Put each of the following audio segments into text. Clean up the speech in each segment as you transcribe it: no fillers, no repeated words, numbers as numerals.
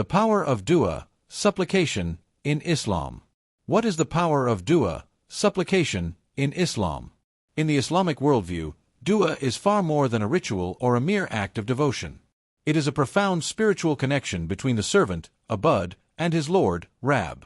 The power of Du'a, supplication, in Islam. What is the power of Du'a, supplication, in Islam? In the Islamic worldview, Du'a is far more than a ritual or a mere act of devotion. It is a profound spiritual connection between the servant, Abd, and his Lord, Rabb.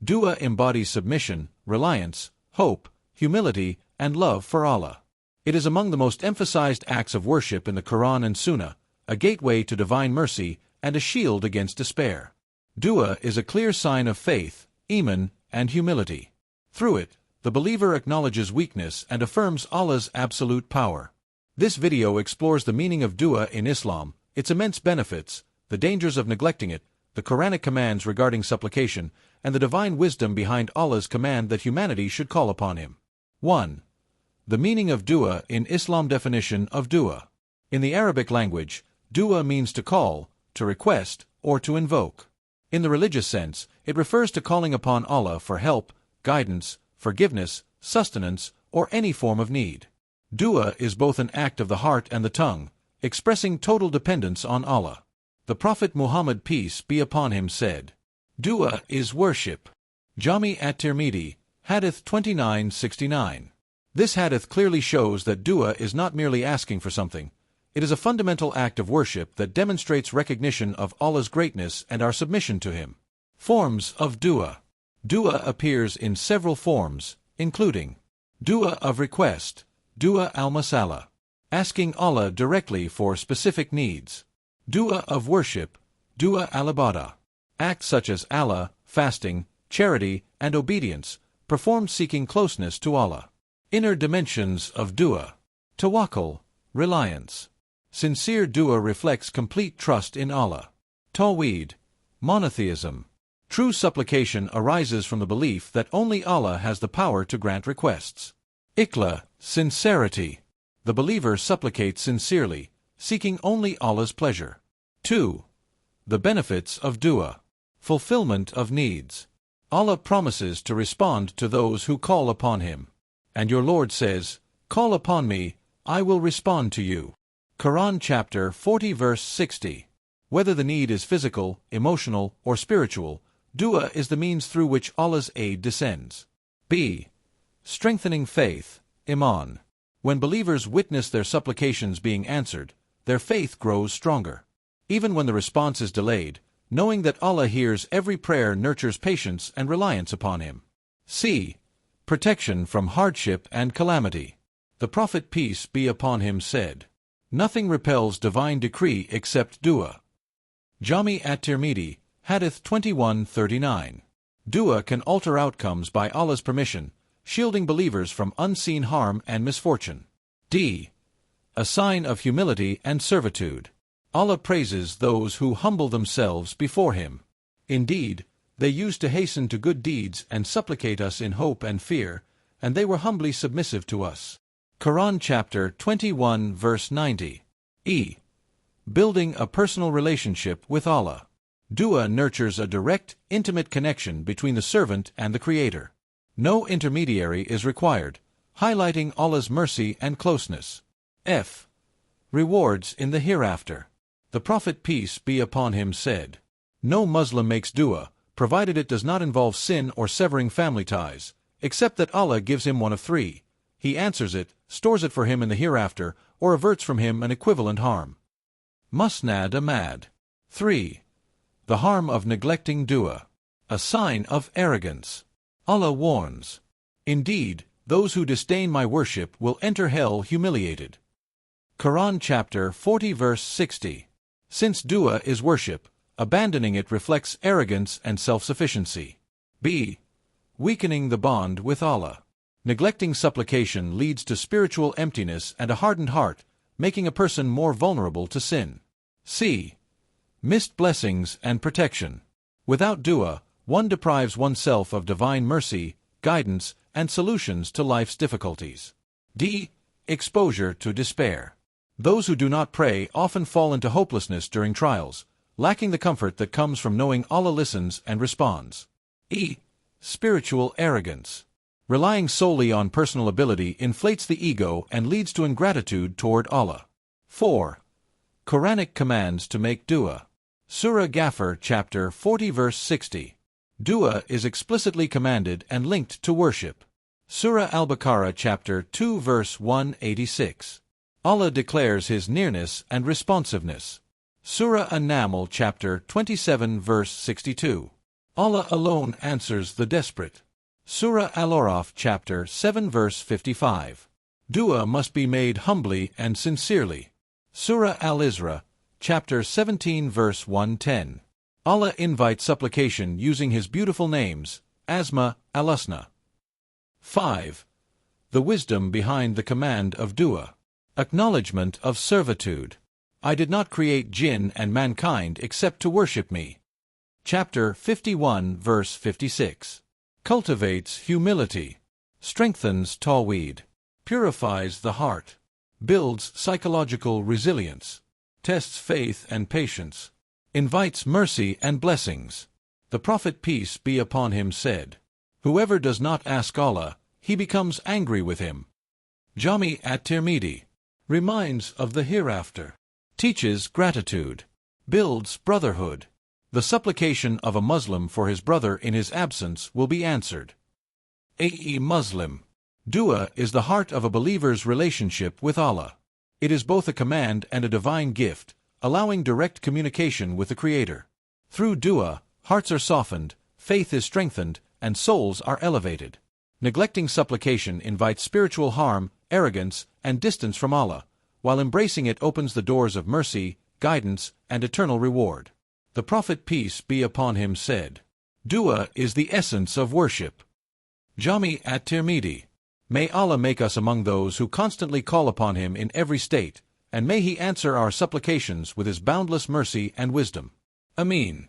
Du'a embodies submission, reliance, hope, humility, and love for Allah. It is among the most emphasized acts of worship in the Quran and Sunnah, a gateway to divine mercy and a shield against despair. Du'a is a clear sign of faith, iman, and humility. Through it, the believer acknowledges weakness and affirms Allah's absolute power. This video explores the meaning of Du'a in Islam, its immense benefits, the dangers of neglecting it, the Qur'anic commands regarding supplication, and the divine wisdom behind Allah's command that humanity should call upon Him. 1. The meaning of Du'a in Islam. Definition of Du'a. In the Arabic language, Du'a means to call, to request, or to invoke. In the religious sense, it refers to calling upon Allah for help, guidance, forgiveness, sustenance, or any form of need. Du'a is both an act of the heart and the tongue, expressing total dependence on Allah. The Prophet Muhammad, peace be upon him, said, Du'a is worship. Jami at-Tirmidhi, Hadith 2969. This hadith clearly shows that Du'a is not merely asking for something. It is a fundamental act of worship that demonstrates recognition of Allah's greatness and our submission to Him. Forms of Du'a. Du'a appears in several forms, including Du'a of request, Du'a al-Masala, asking Allah directly for specific needs. Du'a of worship, Du'a al-Ibadah, acts such as Allah, fasting, charity, and obedience, performed seeking closeness to Allah. Inner dimensions of Du'a. Tawakkul, reliance. Sincere Du'a reflects complete trust in Allah. Tawheed, monotheism. True supplication arises from the belief that only Allah has the power to grant requests. Ikhla, sincerity. The believer supplicates sincerely, seeking only Allah's pleasure. 2. The benefits of Du'a. Fulfillment of needs. Allah promises to respond to those who call upon Him. And your Lord says, Call upon me, I will respond to you. Quran chapter 40 verse 60. Whether the need is physical, emotional, or spiritual, Du'a is the means through which Allah's aid descends. B. Strengthening faith, Iman. When believers witness their supplications being answered, their faith grows stronger. Even when the response is delayed, knowing that Allah hears every prayer nurtures patience and reliance upon Him. C. Protection from hardship and calamity. The Prophet, peace be upon him, said, Nothing repels divine decree except Du'a. Jami at-Tirmidhi, Hadith 2139. Du'a can alter outcomes by Allah's permission, shielding believers from unseen harm and misfortune. D. A sign of humility and servitude. Allah praises those who humble themselves before Him. Indeed, they used to hasten to good deeds and supplicate us in hope and fear, and they were humbly submissive to us. Quran chapter 21 verse 90. E. Building a personal relationship with Allah. Du'a nurtures a direct, intimate connection between the servant and the Creator. No intermediary is required, highlighting Allah's mercy and closeness. F. Rewards in the hereafter. The Prophet, peace be upon him, said, No Muslim makes Du'a, provided it does not involve sin or severing family ties, except that Allah gives him one of three. He answers it, stores it for him in the hereafter, or averts from him an equivalent harm. Musnad Ahmad. 3. The harm of neglecting Du'a. A sign of arrogance. Allah warns, Indeed, those who disdain my worship will enter hell humiliated. Quran chapter 40 verse 60. Since Du'a is worship, abandoning it reflects arrogance and self-sufficiency. B. Weakening the bond with Allah. Neglecting supplication leads to spiritual emptiness and a hardened heart, making a person more vulnerable to sin. C. Missed blessings and protection. Without Du'a, one deprives oneself of divine mercy, guidance, and solutions to life's difficulties. D. Exposure to despair. Those who do not pray often fall into hopelessness during trials, lacking the comfort that comes from knowing Allah listens and responds. E. Spiritual arrogance. Relying solely on personal ability inflates the ego and leads to ingratitude toward Allah. 4. Qur'anic commands to make Du'a. Surah Ghafir, chapter 40, verse 60. Dua is explicitly commanded and linked to worship. Surah Al-Baqarah, chapter 2, verse 186. Allah declares His nearness and responsiveness. Surah An-Naml, chapter 27, verse 62. Allah alone answers the desperate. Surah Al-Araf, chapter 7, verse 55. Dua must be made humbly and sincerely. Surah Al-Isra, chapter 17, verse 110. Allah invites supplication using His beautiful names, Asma, Al-Husna. 5. The wisdom behind the command of dua. Acknowledgement of servitude. I did not create jinn and mankind except to worship me. Chapter 51, verse 56. Cultivates humility. Strengthens tawheed. Purifies the heart. Builds psychological resilience. Tests faith and patience. Invites mercy and blessings. The Prophet, peace be upon him, said, "Whoever does not ask Allah, He becomes angry with him." Jami at-Tirmidhi. Reminds of the hereafter. Teaches gratitude. Builds brotherhood. The supplication of a Muslim for his brother in his absence will be answered. A Muslim. Dua is the heart of a believer's relationship with Allah. It is both a command and a divine gift, allowing direct communication with the Creator. Through dua, hearts are softened, faith is strengthened, and souls are elevated. Neglecting supplication invites spiritual harm, arrogance, and distance from Allah, while embracing it opens the doors of mercy, guidance, and eternal reward. The Prophet, peace be upon him, said, "Dua is the essence of worship." Jami at-Tirmidhi. May Allah make us among those who constantly call upon Him in every state, and may He answer our supplications with His boundless mercy and wisdom. Ameen.